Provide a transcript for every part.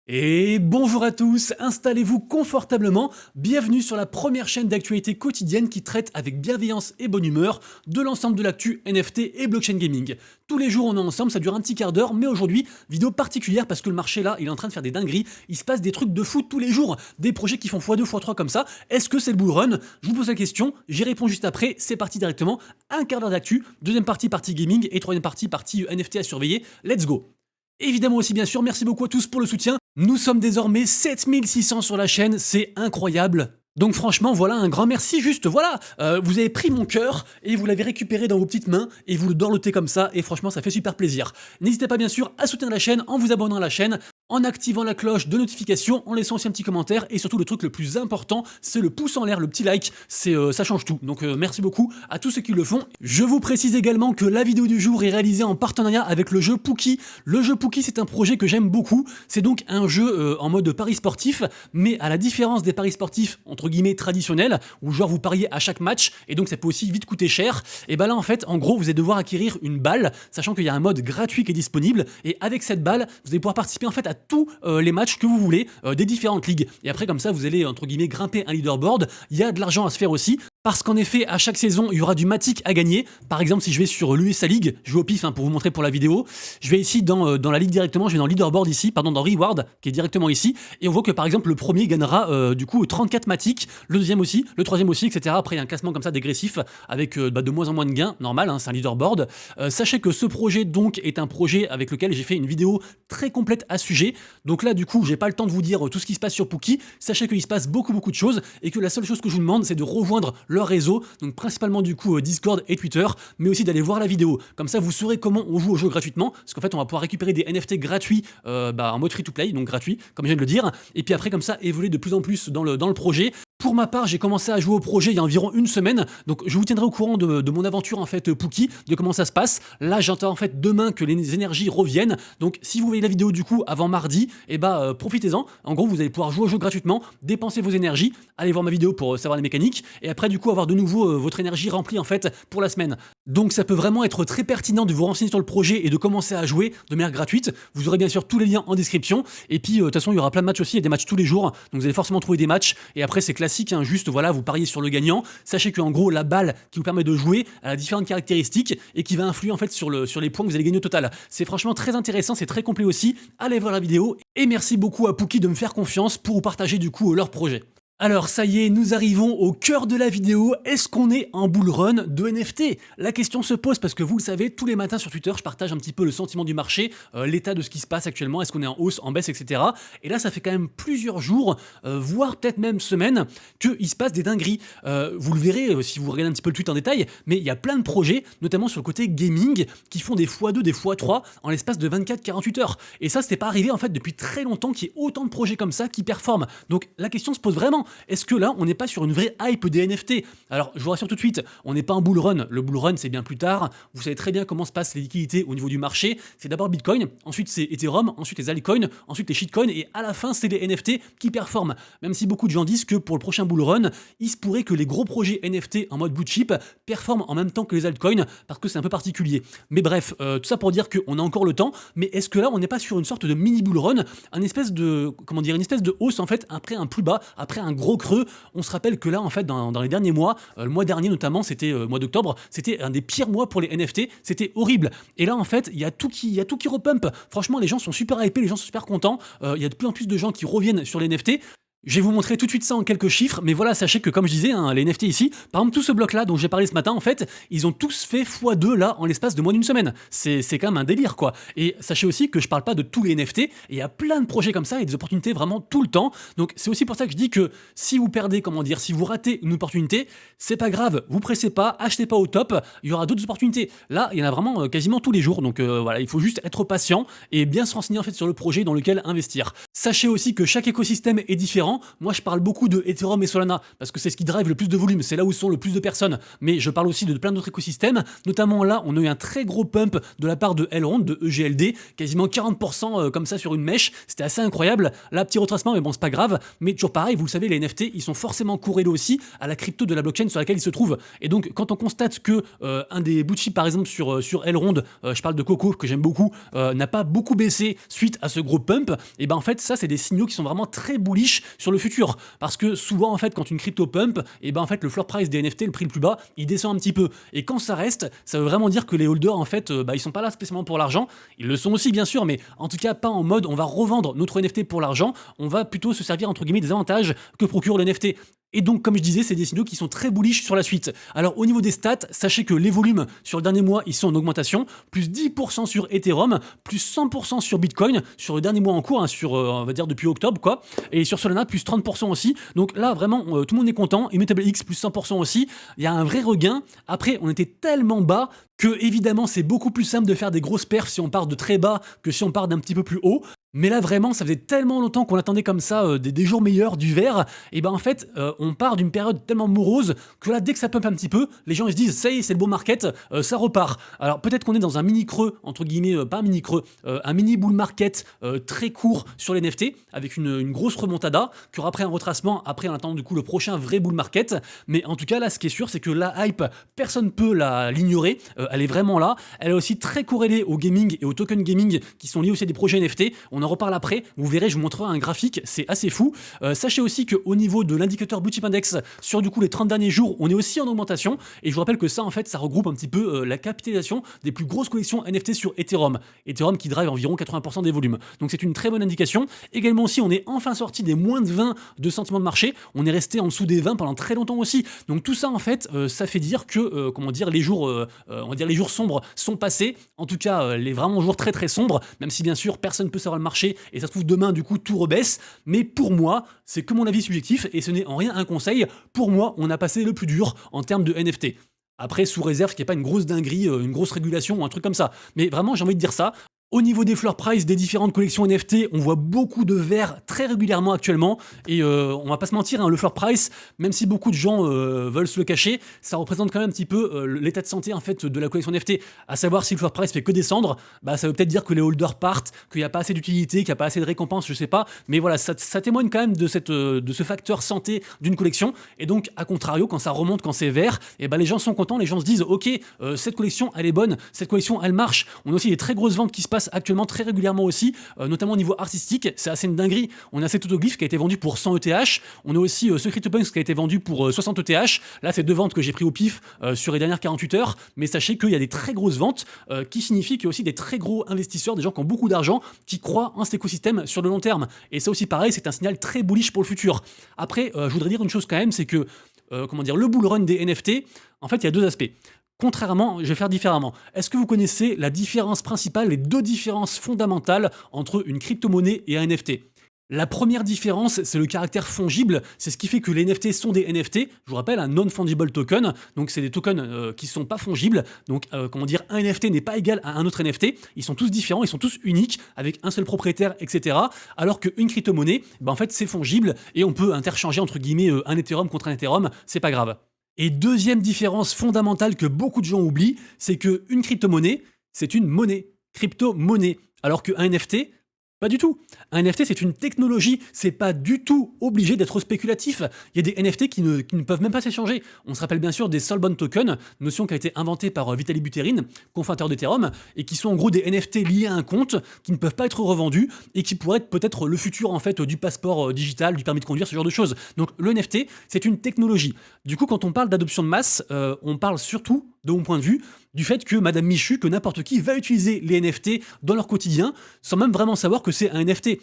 Et bonjour à tous, installez-vous confortablement, bienvenue sur la première chaîne d'actualité quotidienne qui traite avec bienveillance et bonne humeur de l'ensemble de l'actu NFT et blockchain gaming. Tous les jours on est ensemble, ça dure un petit quart d'heure, mais aujourd'hui, vidéo particulière parce que le marché là, il est en train de faire des dingueries, il se passe des trucs de fou tous les jours, des projets qui font x2, x3 comme ça, est-ce que c'est le bull run? Je vous pose la question, j'y réponds juste après, c'est parti directement, un quart d'heure d'actu, deuxième partie gaming et troisième partie NFT à surveiller, let's go. Évidemment aussi bien sûr, merci beaucoup à tous pour le soutien. Nous sommes désormais 7600 sur la chaîne, c'est incroyable. Donc franchement, voilà, un grand merci, juste voilà, vous avez pris mon cœur et vous l'avez récupéré dans vos petites mains et vous le dorlotez comme ça et franchement ça fait super plaisir. N'hésitez pas bien sûr à soutenir la chaîne en vous abonnant à la chaîne, en activant la cloche de notification, en laissant aussi un petit commentaire et surtout le truc le plus important, c'est le pouce en l'air, le petit like, ça change tout. Donc merci beaucoup à tous ceux qui le font. Je vous précise également que la vidéo du jour est réalisée en partenariat avec le jeu Pookie. Le jeu Pookie, c'est un projet que j'aime beaucoup. C'est donc un jeu en mode pari sportif, mais à la différence des paris sportifs entre guillemets traditionnels, où genre vous pariez à chaque match et donc ça peut aussi vite coûter cher. Et ben là en fait, en gros, vous allez devoir acquérir une balle, sachant qu'il y a un mode gratuit qui est disponible et avec cette balle, vous allez pouvoir participer en fait à tous les matchs que vous voulez des différentes ligues. Et après comme ça, vous allez entre guillemets grimper un leaderboard. Il y a de l'argent à se faire aussi. Parce qu'en effet, à chaque saison, il y aura du Matic à gagner. Par exemple, si je vais sur l'USA League, je vais au pif pour vous montrer pour la vidéo. Je vais ici dans la ligue directement, je vais dans Leaderboard ici, pardon, dans Reward, qui est directement ici. Et on voit que par exemple, le premier gagnera du coup 34 Matic, le deuxième aussi, le troisième aussi, etc. Après, il y a un classement comme ça dégressif avec de moins en moins de gains, normal, hein, c'est un leaderboard. Sachez que ce projet donc est un projet avec lequel j'ai fait une vidéo très complète à ce sujet. Donc là, du coup, j'ai pas le temps de vous dire tout ce qui se passe sur Pookie. Sachez qu'il se passe beaucoup de choses et que la seule chose que je vous demande, c'est de rejoindre leur réseau, donc principalement du coup Discord et Twitter, mais aussi d'aller voir la vidéo. Comme ça, vous saurez comment on joue au jeu gratuitement, parce qu'en fait, on va pouvoir récupérer des NFT gratuits en mode free-to-play, donc gratuit, comme je viens de le dire, et puis après, comme ça, évoluer de plus en plus dans le projet. Pour ma part, j'ai commencé à jouer au projet il y a environ une semaine, donc je vous tiendrai au courant de mon aventure en fait Pookie, de comment ça se passe. Là, j'entends en fait demain que les énergies reviennent, donc si vous voyez la vidéo du coup avant mardi, et profitez-en. En gros, vous allez pouvoir jouer au jeu gratuitement, dépenser vos énergies, aller voir ma vidéo pour savoir les mécaniques, et après du coup avoir de nouveau votre énergie remplie en fait pour la semaine. Donc ça peut vraiment être très pertinent de vous renseigner sur le projet et de commencer à jouer de manière gratuite. Vous aurez bien sûr tous les liens en description, et puis de toute façon il y aura plein de matchs aussi, il y a des matchs tous les jours, donc vous allez forcément trouver des matchs, et après c'est classique, hein, juste voilà, vous pariez sur le gagnant. Sachez qu'en gros la balle qui vous permet de jouer elle a différentes caractéristiques et qui va influer en fait sur les points que vous allez gagner au total. C'est franchement très intéressant, c'est très complet aussi. Allez voir la vidéo et merci beaucoup à Pookie de me faire confiance pour vous partager du coup leur projet. Alors ça y est, nous arrivons au cœur de la vidéo. Est-ce qu'on est en bull run de NFT? La question se pose parce que vous le savez, tous les matins sur Twitter, je partage un petit peu le sentiment du marché, l'état de ce qui se passe actuellement, est-ce qu'on est en hausse, en baisse, etc. Et là, ça fait quand même plusieurs jours, voire peut-être même semaines, qu'il se passe des dingueries. Vous le verrez si vous regardez un petit peu le tweet en détail, mais il y a plein de projets, notamment sur le côté gaming, qui font des x2, des x3 en l'espace de 24-48 heures. Et ça, c'était pas arrivé en fait depuis très longtemps qu'il y ait autant de projets comme ça qui performent. Donc la question se pose vraiment. Est-ce que là, on n'est pas sur une vraie hype des NFT? Alors, je vous rassure tout de suite, on n'est pas en bull run. Le bull run, c'est bien plus tard. Vous savez très bien comment se passent les liquidités au niveau du marché. C'est d'abord Bitcoin, ensuite c'est Ethereum, ensuite les altcoins, ensuite les shitcoins, et à la fin, c'est les NFT qui performent. Même si beaucoup de gens disent que pour le prochain bull run, il se pourrait que les gros projets NFT en mode blue chip performent en même temps que les altcoins, parce que c'est un peu particulier. Mais bref, tout ça pour dire qu'on a encore le temps. Mais est-ce que là, on n'est pas sur une sorte de mini bull run, une espèce de hausse en fait après un plus bas, après un gros creux? On se rappelle que là en fait dans les derniers mois, le mois dernier notamment, c'était le mois d'octobre, c'était un des pires mois pour les NFT, c'était horrible. Et là en fait, il y a tout qui repump. Franchement, les gens sont super hypés, les gens sont super contents. Il y a de plus en plus de gens qui reviennent sur les NFT. Je vais vous montrer tout de suite ça en quelques chiffres, mais voilà, sachez que comme je disais, hein, les NFT ici, par exemple tout ce bloc là dont j'ai parlé ce matin, en fait, ils ont tous fait x2 là en l'espace de moins d'une semaine. C'est quand même un délire quoi. Et sachez aussi que je parle pas de tous les NFT, et il y a plein de projets comme ça et des opportunités vraiment tout le temps. Donc c'est aussi pour ça que je dis que si vous perdez, si vous ratez une opportunité, c'est pas grave, vous pressez pas, achetez pas au top, il y aura d'autres opportunités. Là, il y en a vraiment quasiment tous les jours, donc voilà, il faut juste être patient et bien se renseigner en fait sur le projet dans lequel investir. Sachez aussi que chaque écosystème est différent. évidemment, moi je parle beaucoup de Ethereum et Solana parce que c'est ce qui drive le plus de volume, c'est là où sont le plus de personnes. Mais je parle aussi de plein d'autres écosystèmes, notamment là, on a eu un très gros pump de la part de Elrond, de EGLD, quasiment 40% comme ça sur une mèche. C'était assez incroyable. Là, petit retracement, mais bon, c'est pas grave. Mais toujours pareil, vous le savez, les NFT, ils sont forcément corrélés aussi à la crypto de la blockchain sur laquelle ils se trouvent. Et donc, quand on constate que un des blue chips, par exemple, sur Elrond, je parle de Coco, que j'aime beaucoup, n'a pas beaucoup baissé suite à ce gros pump, et ben en fait, ça, c'est des signaux qui sont vraiment très bullish sur le futur. Parce que souvent, en fait, quand une crypto pump, et ben en fait, le floor price des NFT, le prix le plus bas, il descend un petit peu. Et quand ça reste, ça veut vraiment dire que les holders, en fait, ils sont pas là spécialement pour l'argent. Ils le sont aussi, bien sûr, mais en tout cas, pas en mode on va revendre notre NFT pour l'argent. On va plutôt se servir, entre guillemets, des avantages que procure le NFT. Et donc, comme je disais, c'est des signaux qui sont très bullish sur la suite. Alors, au niveau des stats, sachez que les volumes sur le dernier mois, ils sont en augmentation. Plus 10% sur Ethereum, plus 100% sur Bitcoin, sur le dernier mois en cours, hein, sur, on va dire, depuis octobre, quoi. Et sur Solana, plus 30% aussi. Donc là, vraiment, tout le monde est content. Immutable X, plus 100% aussi. Il y a un vrai regain. Après, on était tellement bas que, évidemment, c'est beaucoup plus simple de faire des grosses perfs si on part de très bas que si on part d'un petit peu plus haut. Mais là, vraiment, ça faisait tellement longtemps qu'on attendait comme ça des jours meilleurs, du vert. Et ben en fait, on part d'une période tellement morose que là, dès que ça pump un petit peu, les gens ils se disent ça y est, c'est le beau market, ça repart. Alors peut-être qu'on est dans un mini creux, entre guillemets, pas un mini creux, un mini bull market très court sur les NFT, avec une grosse remontada, qui aura après un retracement, après en attendant du coup le prochain vrai bull market. Mais en tout cas, là, ce qui est sûr, c'est que la hype, personne ne peut l'ignorer. Elle est vraiment là. Elle est aussi très corrélée au gaming et au token gaming qui sont liés aussi à des projets NFT. On en reparle après, vous verrez, je vous montrerai un graphique, c'est assez fou. Sachez aussi qu'au niveau de l'indicateur Blue Chip Index, sur du coup les 30 derniers jours, on est aussi en augmentation, et je vous rappelle que ça en fait, ça regroupe un petit peu la capitalisation des plus grosses collections NFT sur Ethereum. Ethereum qui drive environ 80% des volumes. Donc c'est une très bonne indication. Également aussi, on est enfin sorti des moins de 20 de sentiments de marché, on est resté en dessous des 20 pendant très longtemps aussi. Donc tout ça en fait, ça fait dire que, comment dire, les jours, on va dire les jours sombres sont passés, en tout cas les vraiment jours très très sombres, même si bien sûr personne ne peut savoir le marché, et ça se trouve demain du coup tout rebaisse, mais pour moi c'est que mon avis subjectif et ce n'est en rien un conseil. Pour moi on a passé le plus dur en termes de NFT. Après sous réserve qu'il n'y ait pas une grosse dinguerie, une grosse régulation ou un truc comme ça, mais vraiment j'ai envie de dire ça. Au niveau des floor price des différentes collections NFT, on voit beaucoup de vert très régulièrement actuellement, et on va pas se mentir, hein, le floor price, même si beaucoup de gens veulent se le cacher, ça représente quand même un petit peu l'état de santé en fait de la collection NFT. À savoir, si le floor price fait que descendre, bah ça veut peut-être dire que les holders partent, qu'il n'y a pas assez d'utilité, qu'il n'y a pas assez de récompenses, je sais pas, mais voilà, ça témoigne quand même de ce facteur santé d'une collection. Et donc à contrario, quand ça remonte, quand c'est vert, et ben les gens sont contents, les gens se disent ok, cette collection elle est bonne, cette collection elle marche. On a aussi des très grosses ventes qui se passent actuellement très régulièrement aussi, notamment au niveau artistique, c'est assez une dinguerie. On a cet autoglyphe qui a été vendu pour 100 ETH, on a aussi ce CryptoPunks qui a été vendu pour 60 ETH. Là, c'est deux ventes que j'ai pris au pif sur les dernières 48 heures, mais sachez qu'il y a des très grosses ventes qui signifient qu'il y a aussi des très gros investisseurs, des gens qui ont beaucoup d'argent, qui croient en cet écosystème sur le long terme. Et ça aussi, pareil, c'est un signal très bullish pour le futur. Après, je voudrais dire une chose quand même, c'est que comment dire, le bull run des NFT, en fait, il y a deux aspects. Contrairement, je vais faire différemment. Est-ce que vous connaissez la différence principale, les deux différences fondamentales entre une crypto-monnaie et un NFT ? La première différence, c'est le caractère fongible. C'est ce qui fait que les NFT sont des NFT. Je vous rappelle, un non-fungible token. Donc, c'est des tokens qui ne sont pas fongibles. Donc, comment dire, un NFT n'est pas égal à un autre NFT. Ils sont tous différents, ils sont tous uniques, avec un seul propriétaire, etc. Alors qu'une crypto-monnaie, ben, en fait, c'est fongible et on peut interchanger, entre guillemets, un Ethereum contre un Ethereum. C'est pas grave. Et deuxième différence fondamentale que beaucoup de gens oublient, c'est qu'une crypto-monnaie, c'est une monnaie, crypto-monnaie, alors qu'un NFT, pas du tout. Un NFT, c'est une technologie, c'est pas du tout obligé d'être spéculatif. Il y a des NFT qui ne peuvent même pas s'échanger. On se rappelle bien sûr des Soulbound Tokens, notion qui a été inventée par Vitalik Buterin, cofondateur d'Ethereum, et qui sont en gros des NFT liés à un compte, qui ne peuvent pas être revendus, et qui pourraient être peut-être le futur en fait du passeport digital, du permis de conduire, ce genre de choses. Donc le NFT, c'est une technologie. Du coup, quand on parle d'adoption de masse, on parle surtout, de mon point de vue, du fait que Madame Michu, que n'importe qui va utiliser les NFT dans leur quotidien, sans même vraiment savoir que c'est un NFT.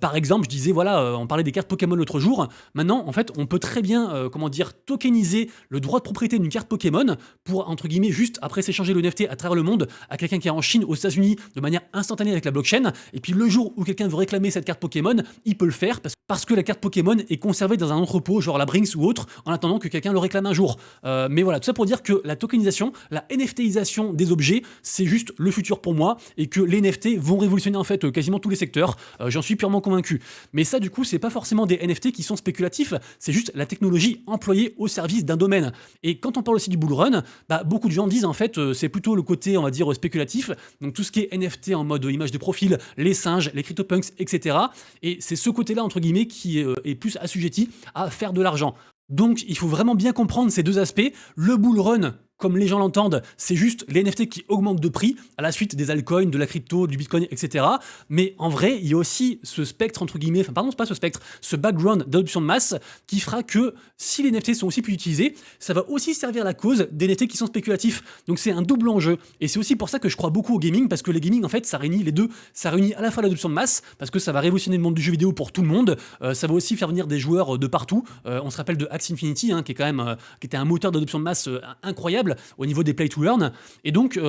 Par exemple, je disais, voilà, on parlait des cartes Pokémon l'autre jour. Maintenant, en fait, on peut très bien, comment dire, tokeniser le droit de propriété d'une carte Pokémon pour, entre guillemets, juste après s'échanger le NFT à travers le monde à quelqu'un qui est en Chine, aux États-Unis, de manière instantanée avec la blockchain. Et puis le jour où quelqu'un veut réclamer cette carte Pokémon, il peut le faire parce que la carte Pokémon est conservée dans un entrepôt, genre la Brinks ou autre, en attendant que quelqu'un le réclame un jour. Mais voilà, tout ça pour dire que la tokenisation, la NFTisation des objets, c'est juste le futur pour moi, et que les NFT vont révolutionner en fait quasiment tous les secteurs. secteur, j'en suis purement convaincu. Mais ça, du coup, c'est pas forcément des NFT qui sont spéculatifs, c'est juste la technologie employée au service d'un domaine. Et quand on parle aussi du bull run, beaucoup de gens disent en fait, c'est plutôt le côté, on va dire, spéculatif, donc tout ce qui est NFT en mode image de profil, les singes, les CryptoPunks, etc. Et c'est ce côté-là, entre guillemets, qui est plus assujetti à faire de l'argent. Donc il faut vraiment bien comprendre ces deux aspects. Le bull run, comme les gens l'entendent, c'est juste les NFT qui augmentent de prix à la suite des altcoins, de la crypto, du bitcoin, etc. Mais en vrai, il y a aussi ce spectre, entre guillemets, enfin pardon, c'est pas ce spectre, ce background d'adoption de masse qui fera que si les NFT sont aussi plus utilisés, ça va aussi servir la cause des NFT qui sont spéculatifs. Donc c'est un double enjeu. Et c'est aussi pour ça que je crois beaucoup au gaming, parce que le gaming, en fait, ça réunit les deux. Ça réunit à la fois l'adoption de masse, parce que ça va révolutionner le monde du jeu vidéo pour tout le monde. Ça va aussi faire venir des joueurs de partout. On se rappelle de Axie Infinity, qui est quand même, qui était un moteur d'adoption de masse incroyable au niveau des play to earn, et donc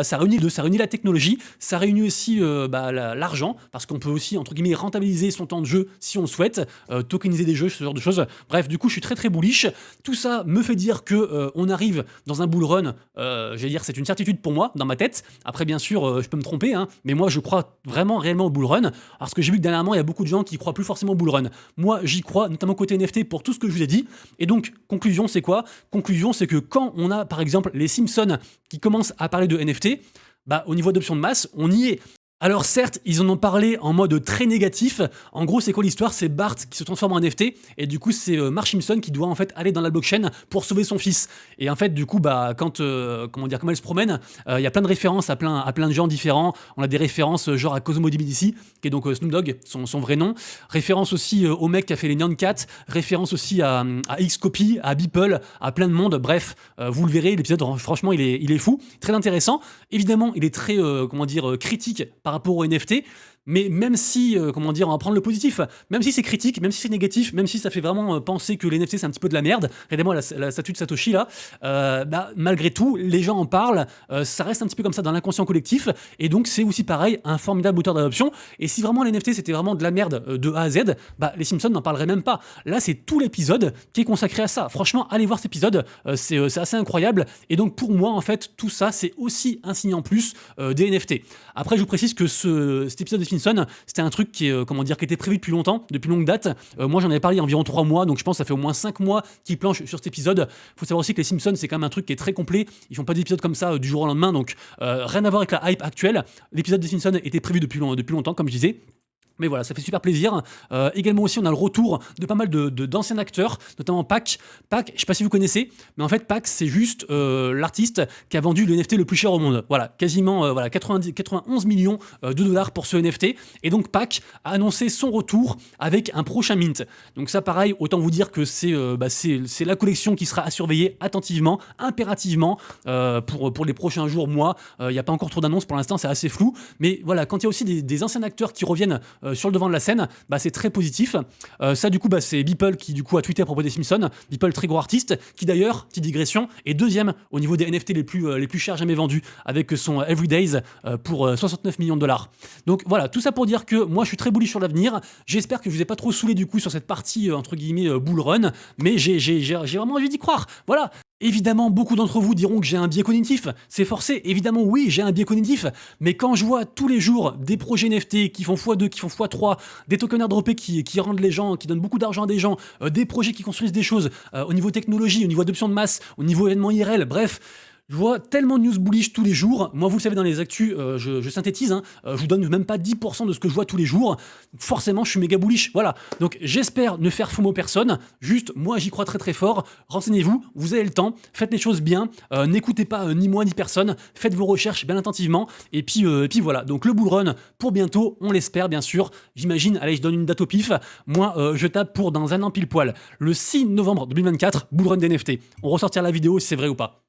ça réunit la technologie, ça réunit aussi l'argent, parce qu'on peut aussi entre guillemets rentabiliser son temps de jeu si on le souhaite, tokeniser des jeux, ce genre de choses. Bref, du coup je suis très très bullish. Tout ça me fait dire que on arrive dans un bull run, j'allais dire c'est une certitude pour moi dans ma tête. Après bien sûr je peux me tromper, mais moi je crois vraiment réellement au bull run, parce que j'ai vu que dernièrement il y a beaucoup de gens qui croient plus forcément au bull run. Moi j'y crois, notamment côté NFT, pour tout ce que je vous ai dit. Et donc conclusion, c'est quoi? Conclusion, c'est que quand on a par exemple les Simpsons qui commencent à parler de NFT, au niveau d'adoption de masse, on y est. Alors certes, ils en ont parlé en mode très négatif. En gros, c'est quoi l'histoire? C'est Bart qui se transforme en NFT, et du coup, c'est Marge Simpson qui doit en fait aller dans la blockchain pour sauver son fils. Et en fait, du coup, quand elle se promène, il y a plein de références à plein de gens différents. On a des références genre à Cosmo DBDC, qui est donc Snoop Dogg, son vrai nom. Référence aussi au mec qui a fait les Nyan Cat. Référence aussi à Xcopy, à Beeple, à plein de monde. Bref, vous le verrez, l'épisode, franchement, il est fou, très intéressant. Évidemment, il est très, critique par rapport aux NFT, mais même si, on va prendre le positif, même si c'est critique, même si c'est négatif, même si ça fait vraiment penser que les NFT c'est un petit peu de la merde, regardez-moi la statue de Satoshi là, malgré tout, les gens en parlent, ça reste un petit peu comme ça dans l'inconscient collectif, et donc c'est aussi pareil, un formidable moteur d'adoption. Et si vraiment les NFT c'était vraiment de la merde de A à Z, les Simpsons n'en parleraient même pas. Là c'est tout l'épisode qui est consacré à ça. Franchement, allez voir cet épisode, c'est assez incroyable, et donc pour moi en fait, tout ça c'est aussi un signe en plus des NFT. Après je vous précise que cet épisode des Simpsons, c'était un truc qui était prévu depuis longtemps, depuis longue date. Moi j'en avais parlé il y a environ 3 mois, donc je pense que ça fait au moins 5 mois qu'ils planchent sur cet épisode. Faut savoir aussi que les Simpsons c'est quand même un truc qui est très complet, ils font pas d'épisodes comme ça du jour au lendemain, donc rien à voir avec la hype actuelle. L'épisode des Simpsons était prévu depuis longtemps, comme je disais. Mais voilà, ça fait super plaisir. Également aussi, on a le retour de pas mal d'anciens acteurs, notamment Pac. Pac, je sais pas si vous connaissez, mais en fait, Pac, c'est juste l'artiste qui a vendu le NFT le plus cher au monde. Voilà, quasiment 91 millions de dollars pour ce NFT. Et donc, Pac a annoncé son retour avec un prochain mint. Donc ça, pareil, autant vous dire que c'est la collection qui sera à surveiller attentivement, impérativement, pour les prochains jours, mois. Il n'y a pas encore trop d'annonces pour l'instant, c'est assez flou. Mais voilà, quand il y a aussi des anciens acteurs qui reviennent sur le devant de la scène, c'est très positif. Ça du coup c'est Beeple qui du coup a tweeté à propos des Simpsons. Beeple, très gros artiste, qui d'ailleurs, petite digression, est deuxième au niveau des NFT les plus chers jamais vendus, avec son Everydays pour 69 millions de dollars. Donc voilà, tout ça pour dire que moi je suis très bullish sur l'avenir. J'espère que je vous ai pas trop saoulé du coup sur cette partie entre guillemets bull run, mais j'ai vraiment envie d'y croire. Voilà. Évidemment, beaucoup d'entre vous diront que j'ai un biais cognitif, c'est forcé, évidemment oui, j'ai un biais cognitif, mais quand je vois tous les jours des projets NFT qui font x2, qui font x3, des tokens airdroppés qui rendent les gens, qui donnent beaucoup d'argent à des gens, des projets qui construisent des choses au niveau technologie, au niveau adoption de masse, au niveau événement IRL, bref... Je vois tellement de news bullish tous les jours. Moi, vous le savez, dans les actus, je synthétise, je vous donne même pas 10% de ce que je vois tous les jours. Forcément, je suis méga bullish. Voilà. Donc, j'espère ne faire FOMO personne. Juste, moi, j'y crois très très fort. Renseignez-vous, vous avez le temps, faites les choses bien. N'écoutez pas ni moi ni personne. Faites vos recherches bien attentivement. Et puis voilà. Donc, le bull run pour bientôt, on l'espère, bien sûr. J'imagine, allez, je donne une date au pif. Moi, je tape pour dans un an pile poil. Le 6 novembre 2024, bull run d'NFT. On ressortira la vidéo si c'est vrai ou pas.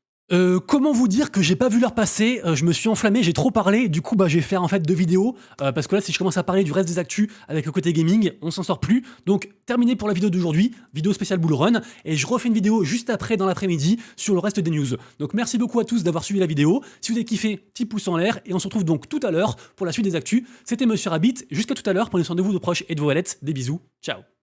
Comment vous dire que j'ai pas vu l'heure passer, je me suis enflammé, j'ai trop parlé, du coup je vais faire en fait 2 vidéos, parce que là si je commence à parler du reste des actus avec le côté gaming, on s'en sort plus. Donc terminé pour la vidéo d'aujourd'hui, vidéo spéciale bull run, et je refais une vidéo juste après dans l'après-midi sur le reste des news. Donc merci beaucoup à tous d'avoir suivi la vidéo, si vous avez kiffé, petit pouce en l'air, et on se retrouve donc tout à l'heure pour la suite des actus. C'était Monsieur Rabbit, jusqu'à tout à l'heure, prenez soin de vous, de proches et de vos wallets, des bisous, ciao.